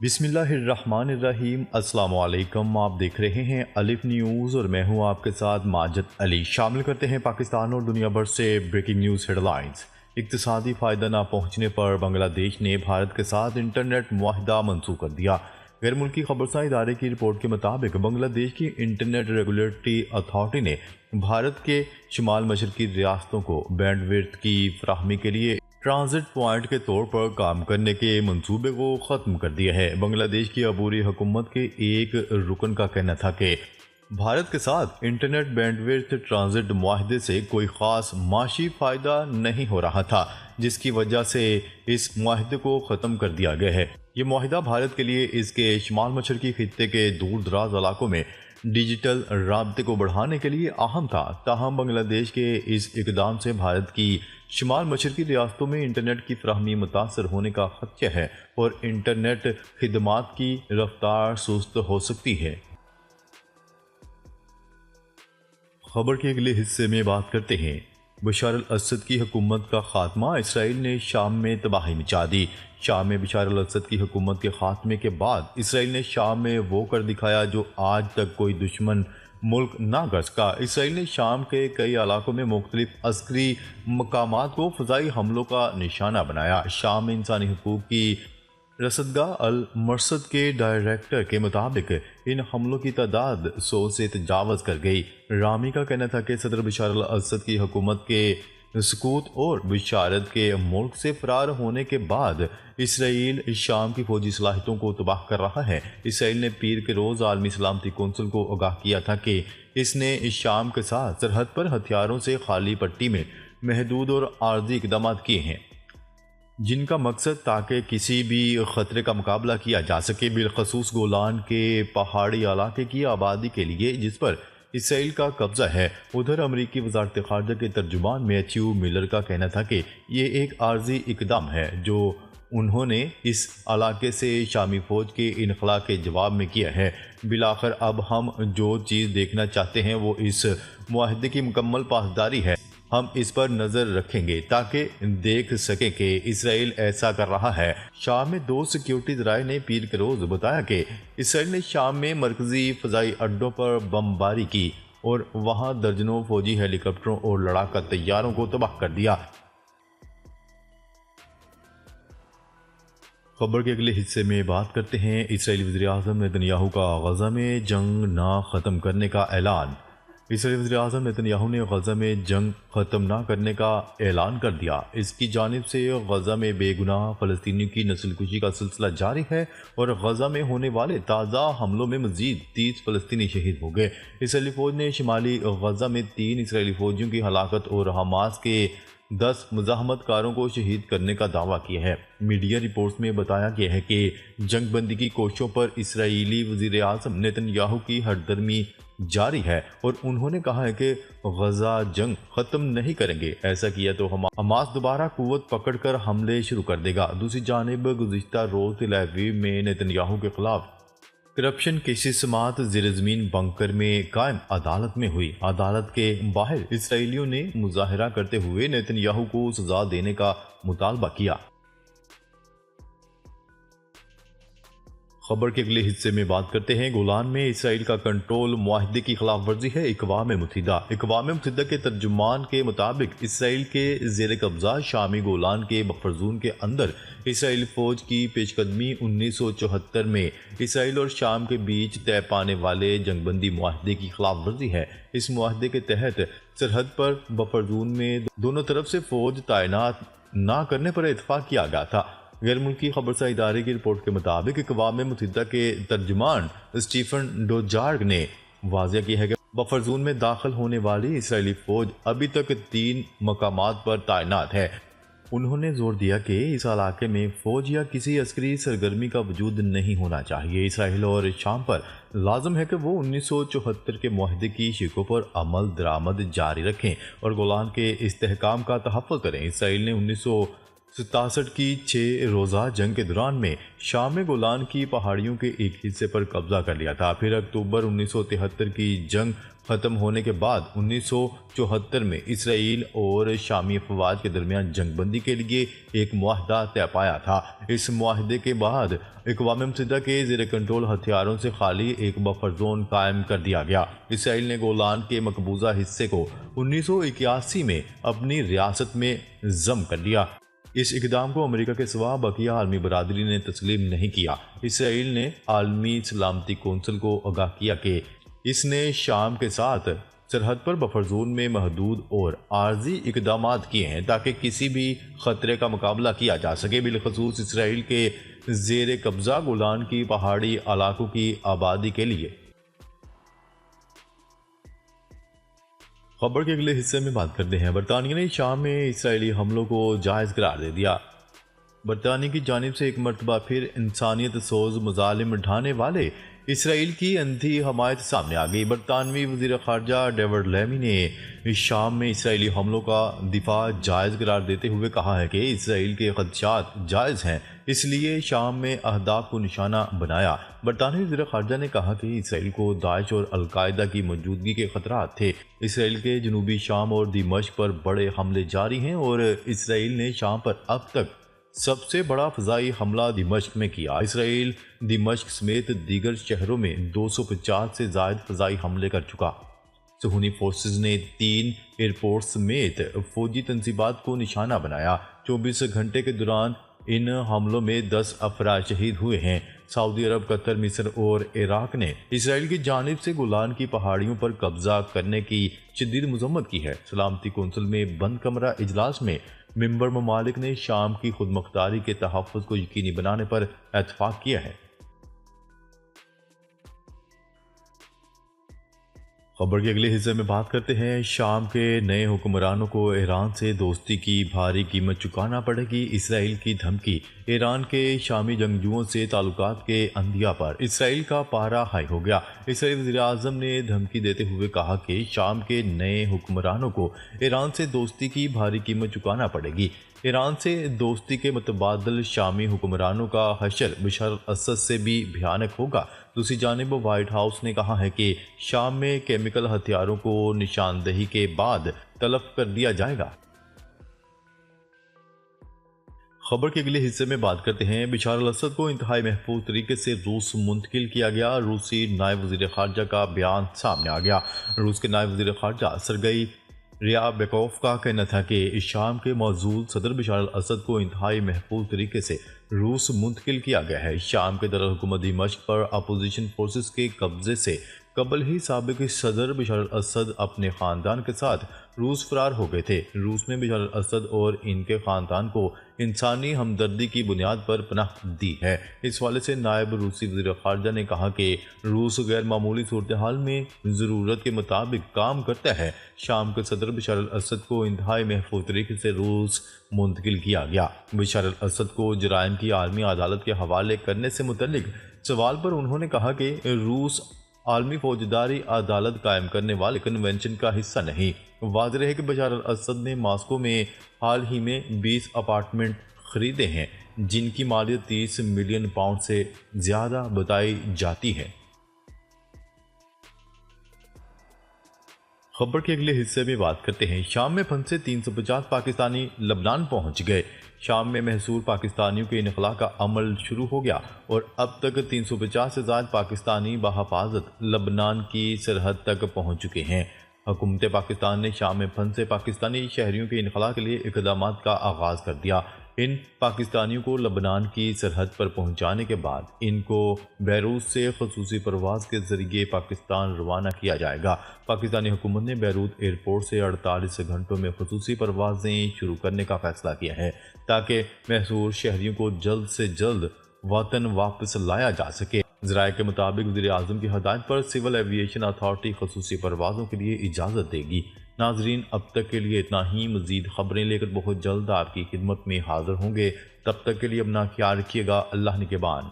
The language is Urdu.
بسم اللہ الرحمن الرحیم۔ السلام علیکم، آپ دیکھ رہے ہیں الف نیوز اور میں ہوں آپ کے ساتھ ماجد علی۔ شامل کرتے ہیں پاکستان اور دنیا بھر سے بریکنگ نیوز ہیڈ لائنز۔ اقتصادی فائدہ نہ پہنچنے پر بنگلہ دیش نے بھارت کے ساتھ انٹرنیٹ معاہدہ منسوخ کر دیا۔ غیر ملکی خبرساں ادارے کی رپورٹ کے مطابق بنگلہ دیش کی انٹرنیٹ ریگولیٹری اتھارٹی نے بھارت کے شمال مشرقی ریاستوں کو بینڈ وڈتھ کی فراہمی کے لیے ٹرانزٹ پوائنٹ کے طور پر کام کرنے کے منصوبے کو ختم کر دیا ہے۔ بنگلہ دیش کی عبوری حکومت کے ایک رکن کا کہنا تھا کہ بھارت کے ساتھ انٹرنیٹ بینڈ وڈتھ ٹرانزٹ معاہدے سے کوئی خاص معاشی فائدہ نہیں ہو رہا تھا، جس کی وجہ سے اس معاہدے کو ختم کر دیا گیا ہے۔ یہ معاہدہ بھارت کے لیے اس کے شمال مشرقی خطے کے دور دراز علاقوں میں ڈیجیٹل رابطے کو بڑھانے کے لیے اہم تھا، تاہم بنگلہ دیش کے اس اقدام سے بھارت کی شمال مشرقی ریاستوں میں انٹرنیٹ کی فراہمی متاثر ہونے کا خدشہ ہے اور انٹرنیٹ خدمات کی رفتار سست ہو سکتی ہے۔ خبر کے اگلے حصے میں بات کرتے ہیں بشار الاسد کی حکومت کا خاتمہ۔ اسرائیل نے شام میں تباہی مچا دی۔ شام میں بشار الاسد کی حکومت کے خاتمے کے بعد اسرائیل نے شام میں وہ کر دکھایا جو آج تک کوئی دشمن ملک نہ کر سکا۔ اسرائیل نے شام کے کئی علاقوں میں مختلف عسکری مقامات کو فضائی حملوں کا نشانہ بنایا۔ شام میں انسانی حقوق کی رصدگاہ المرصد کے ڈائریکٹر کے مطابق ان حملوں کی تعداد 100 سے تجاوز کر گئی۔ رامی کا کہنا تھا کہ صدر بشار الاسد کی حکومت کے سقوط اور بشارت کے ملک سے فرار ہونے کے بعد اسرائیل شام کی فوجی صلاحیتوں کو تباہ کر رہا ہے۔ اسرائیل نے پیر کے روز عالمی سلامتی کونسل کو آگاہ کیا تھا کہ اس نے شام کے ساتھ سرحد پر ہتھیاروں سے خالی پٹی میں محدود اور عارضی اقدامات کیے ہیں، جن کا مقصد تاکہ کسی بھی خطرے کا مقابلہ کیا جا سکے، بالخصوص گولان کے پہاڑی علاقے کی آبادی کے لیے جس پر اسرائیل کا قبضہ ہے۔ ادھر امریکی وزارت خارجہ کے ترجمان میتھیو میلر کا کہنا تھا کہ یہ ایک عارضی اقدام ہے جو انہوں نے اس علاقے سے شامی فوج کے انخلاء کے جواب میں کیا ہے۔ بالآخر اب ہم جو چیز دیکھنا چاہتے ہیں وہ اس معاہدے کی مکمل پاسداری ہے۔ ہم اس پر نظر رکھیں گے تاکہ دیکھ سکیں کہ اسرائیل ایسا کر رہا ہے۔ شام میں 2 سیکیورٹی ذرائع نے پیر کے روز بتایا کہ اسرائیل نے شام میں مرکزی فضائی اڈوں پر بمباری کی اور وہاں درجنوں فوجی ہیلی کاپٹروں اور لڑاکا طیاروں کو تباہ کر دیا۔ خبر کے اگلے حصے میں بات کرتے ہیں اسرائیلی وزیراعظم نیتن یاہو کا غزہ میں جنگ نہ ختم کرنے کا اعلان۔ اسرائیلی وزیراعظم نیتن یاہو نے غزہ میں جنگ ختم نہ کرنے کا اعلان کر دیا۔ اس کی جانب سے غزہ میں بے گناہ فلسطینیوں کی نسل کشی کا سلسلہ جاری ہے اور غزہ میں ہونے والے تازہ حملوں میں مزید 30 فلسطینی شہید ہو گئے۔ اسرائیلی فوج نے شمالی غزہ میں 3 اسرائیلی فوجیوں کی ہلاکت اور حماس کے 10 مزاحمت کاروں کو شہید کرنے کا دعویٰ کیا ہے۔ میڈیا رپورٹس میں بتایا گیا ہے کہ جنگ بندی کی کوششوں پر اسرائیلی وزیر اعظم نیتن یاہو کی ہردرمی جاری ہے اور انہوں نے کہا ہے کہ غزہ جنگ ختم نہیں کریں گے، ایسا کیا تو حماس دوبارہ قوت پکڑ کر حملے شروع کر دے گا۔ دوسری جانب گزشتہ روز تل ابیب میں نیتن یاہو کے خلاف کرپشن کیسز سماعت زیر زمین بنکر میں قائم عدالت میں ہوئی۔ عدالت کے باہر اسرائیلیوں نے مظاہرہ کرتے ہوئے نیتن یاہو کو سزا دینے کا مطالبہ کیا۔ خبر کے اگلے حصے میں بات کرتے ہیں گولان میں اسرائیل کا کنٹرول معاہدے کی خلاف ورزی ہے۔ اقوام متحدہ کے ترجمان کے مطابق اسرائیل کے زیر قبضہ شامی گولان کے بفر زون کے اندر اسرائیلی فوج کی پیش قدمی 1974 میں اسرائیل اور شام کے بیچ طے پانے والے جنگ بندی معاہدے کی خلاف ورزی ہے۔ اس معاہدے کے تحت سرحد پر بفر زون میں دونوں طرف سے فوج تعینات نہ کرنے پر اتفاق کیا گیا تھا۔ غیر ملکی خبرساں ادارے کی رپورٹ کے مطابق اقوام متحدہ کے ترجمان اسٹیفن ڈوجارگ نے واضح کیا ہے کہ بفر زون میں داخل ہونے والی اسرائیلی فوج ابھی تک 3 مقامات پر تعینات ہے۔ انہوں نے زور دیا کہ اس علاقے میں فوج یا کسی عسکری سرگرمی کا وجود نہیں ہونا چاہیے۔ اسرائیل اور شام پر لازم ہے کہ وہ 1974 کے معاہدے کی شقوں پر عمل درآمد جاری رکھیں اور گولان کے استحکام کا تحفظ کریں۔ اسرائیل نے 67 کی 6 روزہ جنگ کے دوران میں شام میں گولان کی پہاڑیوں کے ایک حصے پر قبضہ کر لیا تھا۔ پھر اکتوبر 1973 کی جنگ ختم ہونے کے بعد 1974 میں اسرائیل اور شامی افواج کے درمیان جنگ بندی کے لیے ایک معاہدہ طے پایا تھا۔ اس معاہدے کے بعد اقوام متحدہ کے زیر کنٹرول ہتھیاروں سے خالی ایک بفر زون قائم کر دیا گیا۔ اسرائیل نے گولان کے مقبوضہ حصے کو 1981 میں اپنی ریاست میں ضم کر لیا۔ اس اقدام کو امریکہ کے سوا بقیہ عالمی برادری نے تسلیم نہیں کیا۔ اسرائیل نے عالمی سلامتی کونسل کو آگاہ کیا کہ اس نے شام کے ساتھ سرحد پر بفر زون میں محدود اور عارضی اقدامات کیے ہیں تاکہ کسی بھی خطرے کا مقابلہ کیا جا سکے، بالخصوص اسرائیل کے زیر قبضہ گولان کی پہاڑی علاقوں کی آبادی کے لیے۔ خبر کے اگلے حصے میں بات کرتے ہیں۔ برطانیہ نے شام میں اسرائیلی حملوں کو جائز قرار دے دیا۔ برطانیہ کی جانب سے ایک مرتبہ پھر انسانیت سوز مظالم ڈھانے والے اسرائیل کی اندھی حمایت سامنے آ گئی۔ برطانوی وزیر خارجہ ڈیوڈ لیمی نے شام میں اسرائیلی حملوں کا دفاع جائز قرار دیتے ہوئے کہا ہے کہ اسرائیل کے خدشات جائز ہیں، اس لیے شام میں اہداف کو نشانہ بنایا۔ برطانوی وزیر خارجہ نے کہا کہ اسرائیل کو داعش اور القاعدہ کی موجودگی کے خطرات تھے۔ اسرائیل کے جنوبی شام اور دمشق پر بڑے حملے جاری ہیں اور اسرائیل نے شام پر اب تک سب سے بڑا فضائی حملہ دمشق میں کیا۔ اسرائیل دمشق سمیت دیگر شہروں میں 250 سے زائد فضائی حملے کر چکا۔ صہیونی فورسز نے 3 ایئرپورٹ سمیت فوجی تنصیبات کو نشانہ بنایا۔ 24 گھنٹے کے دوران ان حملوں میں 10 افراد شہید ہوئے ہیں۔ سعودی عرب، قطر، مصر اور عراق نے اسرائیل کی جانب سے گولان کی پہاڑیوں پر قبضہ کرنے کی شدید مذمت کی ہے۔ سلامتی کونسل میں بند کمرہ اجلاس میں ممبر ممالک نے شام کی خود مختاری کے تحفظ کو یقینی بنانے پر اتفاق کیا ہے۔ خبر کے اگلے حصے میں بات کرتے ہیں۔ شام کے نئے حکمرانوں کو ایران سے دوستی کی بھاری قیمت چکانا پڑے گی، اسرائیل کی دھمکی۔ ایران کے شامی جنگجوؤں سے تعلقات کے اندھیا پر اسرائیل کا پارہ ہائی ہو گیا۔ اسرائیلی وزیر اعظم نے دھمکی دیتے ہوئے کہا کہ شام کے نئے حکمرانوں کو ایران سے دوستی کی بھاری قیمت چکانا پڑے گی۔ ایران سے دوستی کے متبادل شامی حکمرانوں کا حشر بشار الاسد سے بھی بھیانک ہوگا۔ دوسری جانب وائٹ ہاؤس نے کہا ہے کہ شام میں کیمیکل ہتھیاروں کو نشاندہی کے بعد تلف کر دیا جائے گا۔ خبر کے اگلے حصے میں بات کرتے ہیں۔ بشار الاسد کو انتہائی محفوظ طریقے سے روس منتقل کیا گیا۔ روسی نائب وزیر خارجہ کا بیان سامنے آ گیا۔ روس کے نائب وزیر خارجہ سرگئی ریابیکوف کا کہنا تھا کہ شام کے معزول صدر بشار الاسد کو انتہائی محفوظ طریقے سے روس منتقل کیا گیا ہے۔ شام کے دارالحکومت دمشق پر اپوزیشن فورسز کے قبضے سے قبل ہی سابق صدر بشار الاسد اپنے خاندان کے ساتھ روس فرار ہو گئے تھے۔ روس نے بشار الاسد اور ان کے خاندان کو انسانی ہمدردی کی بنیاد پر پناہ دی ہے۔ اس حوالے سے نائب روسی وزیر خارجہ نے کہا کہ روس غیر معمولی صورتحال میں ضرورت کے مطابق کام کرتا ہے۔ شام کے صدر بشار الاسد کو انتہائی محفوظ طریقے سے روس منتقل کیا گیا۔ بشار الاسد کو جرائم کی عالمی عدالت کے حوالے کرنے سے متعلق سوال پر انہوں نے کہا کہ روس عالمی فوجداری عدالت قائم کرنے والے کنونشن کا حصہ نہیں۔ واضح ہے کہ بشار الاسد نے ماسکو میں حال ہی میں 20 اپارٹمنٹ خریدے ہیں جن کی مالیت 30 ملین پاؤنڈ سے زیادہ بتائی جاتی ہے۔ خبر کے اگلے حصے میں بات کرتے ہیں۔ شام میں پھنسے 350 پاکستانی لبنان پہنچ گئے۔ شام میں محصور پاکستانیوں کے انخلاء کا عمل شروع ہو گیا اور اب تک 350 سے زائد پاکستانی بحفاظت لبنان کی سرحد تک پہنچ چکے ہیں۔ حکومت پاکستان نے شام میں پھنسے پاکستانی شہریوں کے انخلاء کے لیے اقدامات کا آغاز کر دیا۔ ان پاکستانیوں کو لبنان کی سرحد پر پہنچانے کے بعد ان کو بیروت سے خصوصی پرواز کے ذریعے پاکستان روانہ کیا جائے گا۔ پاکستانی حکومت نے بیروت ایئرپورٹ سے 48 گھنٹوں میں خصوصی پروازیں شروع کرنے کا فیصلہ کیا ہے تاکہ محصور شہریوں کو جلد سے جلد وطن واپس لایا جا سکے۔ ذرائع کے مطابق وزیر اعظم کی ہدایت پر سول ایویشن اتھارٹی خصوصی پروازوں کے لیے اجازت دے گی۔ ناظرین، اب تک کے لیے اتنا ہی۔ مزید خبریں لے کر بہت جلد آپ کی خدمت میں حاضر ہوں گے۔ تب تک کے لیے اپنا خیال رکھیے گا۔ اللہ نگہبان۔